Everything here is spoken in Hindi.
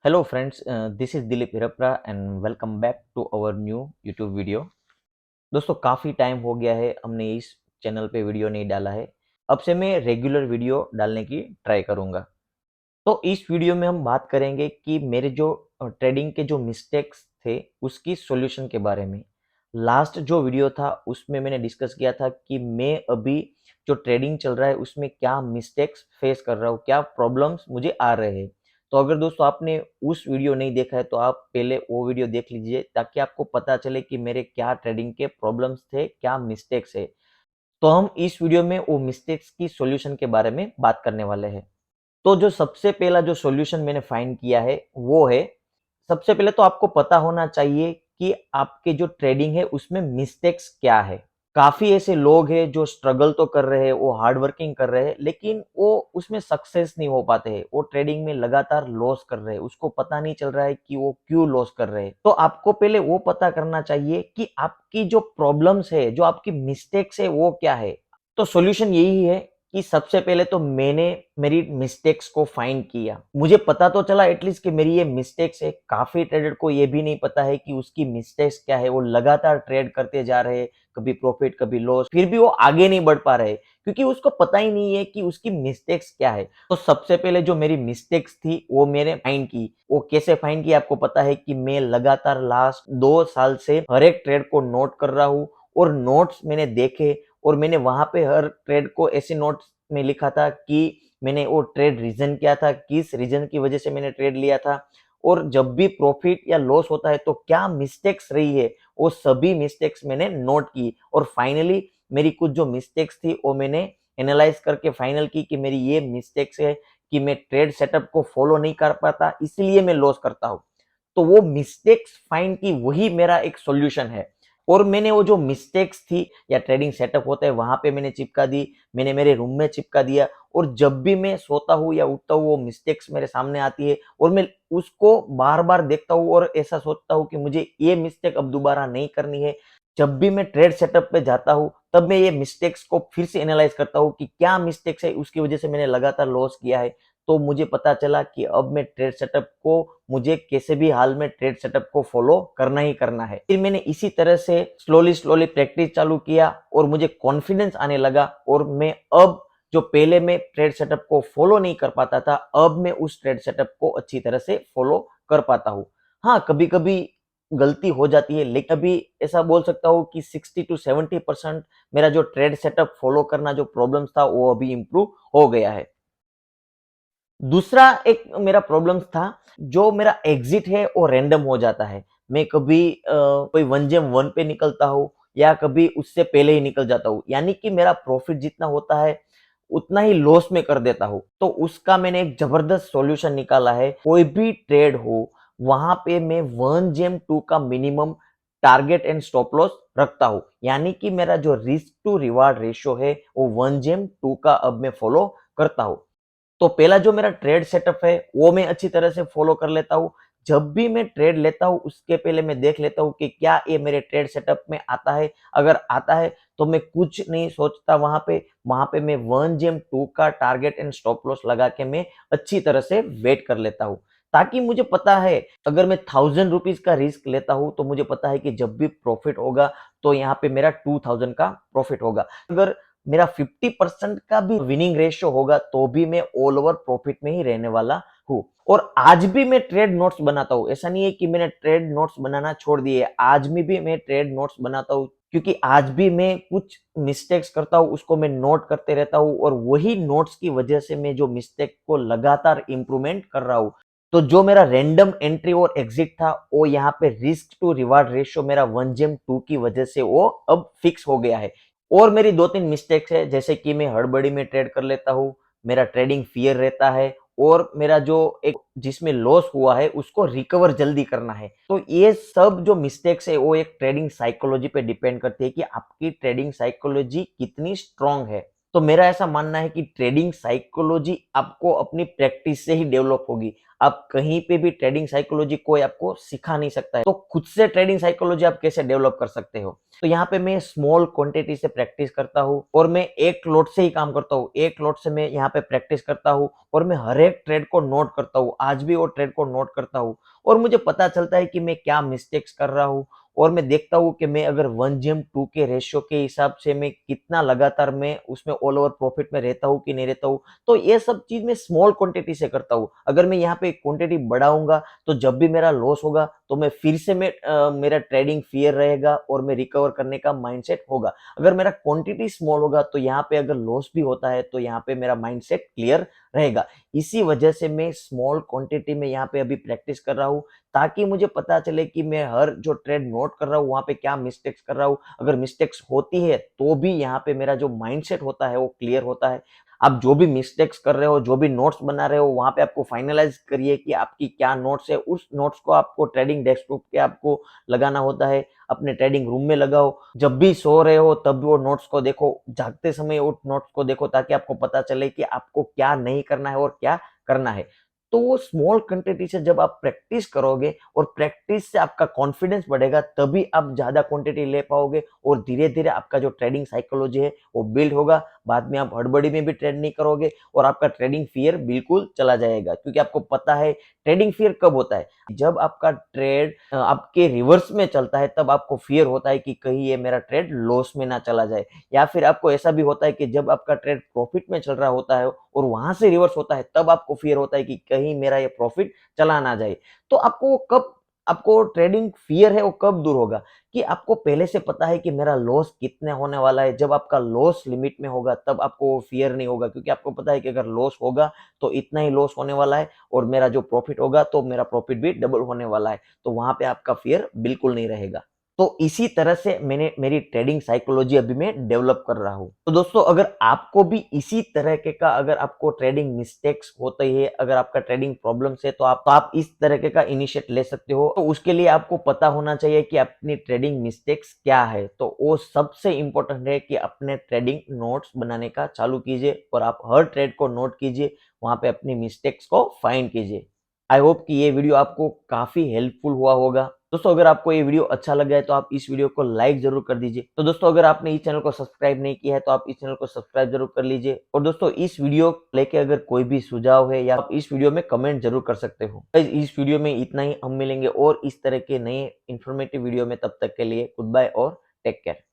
Hello friends, this is Dilip Hirapra and welcome back to our new YouTube video. दोस्तों काफ़ी टाइम हो गया है हमने इस चैनल पे वीडियो नहीं डाला है। अब से मैं रेगुलर वीडियो डालने की ट्राई करूँगा। तो इस वीडियो में हम बात करेंगे कि मेरे जो ट्रेडिंग के जो मिस्टेक्स थे उसकी सॉल्यूशन के बारे में। लास्ट जो वीडियो था उसमें मैंने डिस्कस किया था कि मैं अभी जो ट्रेडिंग चल रहा है उसमें क्या मिस्टेक्स फेस कर रहा हूँ, क्या प्रॉब्लम्स मुझे आ रहे हैं। तो अगर दोस्तों आपने उस वीडियो नहीं देखा है तो आप पहले वो वीडियो देख लीजिए ताकि आपको पता चले कि मेरे क्या ट्रेडिंग के प्रॉब्लम्स थे, क्या मिस्टेक्स है। तो हम इस वीडियो में वो मिस्टेक्स की सॉल्यूशन के बारे में बात करने वाले हैं। तो जो सबसे पहला जो सॉल्यूशन मैंने फाइंड किया है वो है, सबसे पहले तो आपको पता होना चाहिए कि आपके जो ट्रेडिंग है उसमें मिस्टेक्स क्या है। काफी ऐसे लोग हैं जो स्ट्रगल तो कर रहे हैं, वो हार्ड वर्किंग कर रहे हैं, लेकिन वो उसमें सक्सेस नहीं हो पाते हैं। वो ट्रेडिंग में लगातार लॉस कर रहे हैं, उसको पता नहीं चल रहा है कि वो क्यों लॉस कर रहे हैं। तो आपको पहले वो पता करना चाहिए कि आपकी जो प्रॉब्लम्स है, जो आपकी मिस्टेक्स है वो क्या है। तो सॉल्यूशन यही है कि सबसे पहले तो मैंने मेरी मिस्टेक्स को फाइंड किया। मुझे पता तो चला एटलीस्ट कि मेरी ये मिस्टेक्स है। काफ़ी ट्रेडर को ये भी नहीं पता है कि उसकी मिस्टेक्स क्या है। वो लगातार ट्रेड करते जा रहे हैं, कभी प्रॉफिट कभी लॉस, फिर भी वो आगे नहीं बढ़ पा रहे क्योंकि उसको पता ही नहीं है कि उसकी मिस्टेक्स क्या है। तो सबसे पहले जो मेरी मिस्टेक्स थी वो मैंने फाइंड की। वो कैसे फाइंड की आपको पता है कि मैं लगातार लास्ट 2 साल से हर एक ट्रेड को नोट कर रहा हूँ और नोट्स मैंने देखे और मैंने वहां पे हर ट्रेड को ऐसे नोट्स में लिखा था कि मैंने वो ट्रेड रीजन क्या था, किस रीजन की वजह से मैंने ट्रेड लिया था, और जब भी प्रॉफिट या लॉस होता है तो क्या मिस्टेक्स रही है, वो सभी मिस्टेक्स मैंने नोट की। और फाइनली मेरी कुछ जो मिस्टेक्स थी वो मैंने एनालाइज करके फाइनल की कि मेरी ये मिस्टेक्स है कि मैं ट्रेड सेटअप को फॉलो नहीं कर पाता, इसलिए मैं लॉस करता हूँ। तो वो मिस्टेक्स फाइंड की वही मेरा एक सॉल्यूशन है। और मैंने वो जो मिस्टेक्स थी या ट्रेडिंग सेटअप होता है वहां पे मैंने चिपका दी, मैंने मेरे रूम में चिपका दिया। और जब भी मैं सोता हूँ या उठता हूँ वो मिस्टेक्स मेरे सामने आती है और मैं उसको बार बार देखता हूँ और ऐसा सोचता हूँ कि मुझे ये मिस्टेक अब दोबारा नहीं करनी है। जब भी मैं ट्रेड सेटअप पे जाता हूँ तब मैं ये मिस्टेक्स को फिर से एनालाइज करता हूँ कि क्या मिस्टेक्स है उसकी वजह से मैंने लगातार लॉस किया है। तो मुझे पता चला कि अब मैं ट्रेड सेटअप को, मुझे कैसे भी हाल में ट्रेड सेटअप को फॉलो करना ही करना है। फिर मैंने इसी तरह से स्लोली स्लोली प्रैक्टिस चालू किया और मुझे कॉन्फिडेंस आने लगा। और मैं अब जो पहले मैं ट्रेड सेटअप को फॉलो नहीं कर पाता था, अब मैं उस ट्रेड सेटअप को अच्छी तरह से फॉलो कर पाता हूँ। हाँ, कभी कभी गलती हो जाती है, लेकिन अभी ऐसा बोल सकता हूँ कि 60 to 70% मेरा जो ट्रेड सेटअप फॉलो करना जो प्रॉब्लम्स था वो अभी इंप्रूव हो गया है। दूसरा एक मेरा प्रॉब्लम था, जो मेरा एग्जिट है वो रैंडम हो जाता है। मैं कभी कोई वन जेम वन पे निकलता हूँ या कभी उससे पहले ही निकल जाता हूँ, यानी कि मेरा प्रॉफिट जितना होता है उतना ही लॉस में कर देता हूँ। तो उसका मैंने एक जबरदस्त सॉल्यूशन निकाला है। कोई भी ट्रेड हो वहां पे मैं वन जेम टू का minimum target and stop loss रखता हूँ, यानी कि मेरा जो रिस्क टू रिवार्ड रेशियो है वो वन जेम टू का अब मैं फॉलो करता हूँ। तो पहला जो मेरा ट्रेड सेटअप है वो मैं अच्छी तरह से फॉलो कर लेता हूँ। जब भी मैं ट्रेड लेता हूँ उसके पहले मैं देख लेता हूँ कि क्या ये मेरे ट्रेड सेटअप में आता है। अगर आता है तो मैं कुछ नहीं सोचता, वहां पे मैं वन जेम टू का टारगेट एंड स्टॉप लॉस लगा के मैं अच्छी तरह से वेट कर लेता हूँ। ताकि मुझे पता है अगर मैं 1000 रुपीज का रिस्क लेता हूँ तो मुझे पता है कि जब भी प्रॉफिट होगा तो यहाँ पे मेरा 2000 का प्रॉफिट होगा। अगर मेरा 50% का भी विनिंग रेशियो होगा तो भी मैं ऑल ओवर प्रॉफिट में ही रहने वाला हूँ। और आज भी मैं ट्रेड नोट्स बनाता हूँ, ऐसा नहीं है कि मैंने ट्रेड नोट्स बनाना छोड़ दिए। आज में भी मैं ट्रेड नोट्स बनाता हूँ क्योंकि आज भी मैं कुछ मिस्टेक्स करता हूँ उसको मैं नोट करते रहता हूँ और वही नोट्स की वजह से मैं जो मिस्टेक को लगातार इंप्रूवमेंट कर रहा हूँ। तो जो मेरा रैंडम एंट्री और एग्जिट था वो यहाँ पे रिस्क टू रिवार्ड रेशियो मेरा वन जेम टू की वजह से वो अब फिक्स हो गया है। और मेरी 2-3 मिस्टेक्स है, जैसे कि मैं हड़बड़ी में ट्रेड कर लेता हूँ, मेरा ट्रेडिंग फियर रहता है और मेरा जो एक जिसमें लॉस हुआ है उसको रिकवर जल्दी करना है। तो ये सब जो मिस्टेक्स है वो एक ट्रेडिंग साइकोलॉजी पे डिपेंड करती है कि आपकी ट्रेडिंग साइकोलॉजी कितनी स्ट्रांग है। तो मेरा ऐसा मानना है कि ट्रेडिंग साइकोलॉजी आपको अपनी प्रैक्टिस से ही डेवलप होगी। आप कहीं पे भी ट्रेडिंग साइकोलॉजी कोई आपको सिखा नहीं सकता है। तो खुद से ट्रेडिंग साइकोलॉजी आप कैसे डेवलप कर सकते हो? तो यहाँ पे मैं स्मॉल क्वांटिटी से प्रैक्टिस करता हूँ और मैं एक लॉट से ही काम करता हूँ। एक लॉट से मैं यहाँ पे प्रैक्टिस करता हूँ और मैं हर एक ट्रेड को नोट करता हूँ। आज भी वो ट्रेड को नोट करता हूँ और मुझे पता चलता है कि मैं क्या मिस्टेक्स कर रहा हूँ और मैं देखता हूँ कि मैं अगर 1:2 के रेशियो के हिसाब से मैं कितना लगातार मैं उसमें ऑल ओवर प्रॉफिट में रहता हूँ कि नहीं रहता हूँ। तो ये सब चीज मैं स्मॉल क्वांटिटी से करता हूँ। अगर मैं यहाँ पे क्वांटिटी बढ़ाऊंगा तो जब भी मेरा लॉस होगा तो मैं फिर से मेरा ट्रेडिंग फियर रहेगा और मैं रिकवर करने का माइंडसेट होगा। अगर मेरा क्वांटिटी स्मॉल होगा तो यहाँ पे अगर लॉस भी होता है तो यहाँ पे मेरा माइंडसेट क्लियर रहेगा। इसी वजह से मैं स्मॉल क्वांटिटी में यहाँ पे अभी प्रैक्टिस कर रहा हूँ ताकि मुझे पता चले कि मैं हर जो ट्रेड नोट कर रहा हूँ वहां पे क्या मिस्टेक्स कर रहा हूँ। अगर मिस्टेक्स होती है तो भी यहाँ पे मेरा जो माइंडसेट होता है वो क्लियर होता है। आप जो भी मिस्टेक्स कर रहे हो, जो भी नोट्स बना रहे हो, वहां पे आपको फाइनलाइज करिए कि आपकी क्या नोट्स है। उस नोट्स को आपको ट्रेडिंग डेस्कटॉप पे आपको लगाना होता है, अपने ट्रेडिंग रूम में लगाओ। जब भी सो रहे हो तब भी वो नोट्स को देखो, जागते समय वो नोट्स को देखो ताकि आपको पता चले कि आपको क्या नहीं करना है और क्या करना है। तो वो स्मॉल क्वांटिटी से जब आप प्रैक्टिस करोगे और प्रैक्टिस से आपका कॉन्फिडेंस बढ़ेगा तभी आप ज्यादा क्वांटिटी ले पाओगे और धीरे धीरे आपका जो ट्रेडिंग साइकोलॉजी है वो बिल्ड होगा। बाद में आप हड़बड़ी में भी ट्रेड नहीं करोगे और आपका ट्रेडिंग फियर बिल्कुल चला जाएगा, क्योंकि आपको पता है ट्रेडिंग फियर कब होता है। जब आपका ट्रेड आपके रिवर्स में चलता है तब आपको फियर होता है कि कहीं ये मेरा ट्रेड लॉस में ना चला जाए, या फिर आपको ऐसा भी होता है कि जब आपका ट्रेड प्रॉफिट में चल रहा होता है और वहां से रिवर्स होता है तब आपको फियर होता है कि कहीं मेरा ये प्रॉफिट चला ना जाए। तो आपको ट्रेडिंग फियर है वो कब दूर होगा कि आपको पहले से पता है कि मेरा लॉस कितने होने वाला है। जब आपका लॉस लिमिट में होगा तब आपको वो फियर नहीं होगा, क्योंकि आपको पता है कि अगर लॉस होगा तो इतना ही लॉस होने वाला है और मेरा जो प्रॉफिट होगा तो मेरा प्रॉफिट भी डबल होने वाला है। तो वहां पे आपका फियर बिल्कुल नहीं रहेगा। तो इसी तरह से मैंने मेरी ट्रेडिंग साइकोलॉजी अभी मैं डेवलप कर रहा हूँ। तो दोस्तों, अगर आपको भी इसी तरह के का अगर आपको ट्रेडिंग मिस्टेक्स होते हैं, अगर आपका ट्रेडिंग प्रॉब्लम्स है, तो आप इस तरह के का इनिशिएट ले सकते हो। तो उसके लिए आपको पता होना चाहिए कि अपनी ट्रेडिंग मिस्टेक्स क्या है। तो वो सबसे इंपॉर्टेंट है कि अपने ट्रेडिंग नोट्स बनाने का चालू कीजिए और आप हर ट्रेड को नोट कीजिए, वहां पे अपनी मिस्टेक्स को फाइंड कीजिए। आई होप कि ये वीडियो आपको काफी हेल्पफुल हुआ होगा। दोस्तों, अगर आपको ये वीडियो अच्छा लगा है तो आप इस वीडियो को लाइक जरूर कर दीजिए। तो दोस्तों, अगर आपने इस चैनल को सब्सक्राइब नहीं किया है तो आप इस चैनल को सब्सक्राइब जरूर कर लीजिए। और दोस्तों, इस वीडियो लेके अगर कोई भी सुझाव है या आप इस वीडियो में कमेंट जरूर कर सकते हो। इस वीडियो में इतना ही, हम मिलेंगे और इस तरह के नए इंफॉर्मेटिव वीडियो में। तब तक के लिए गुड बाय और टेक केयर।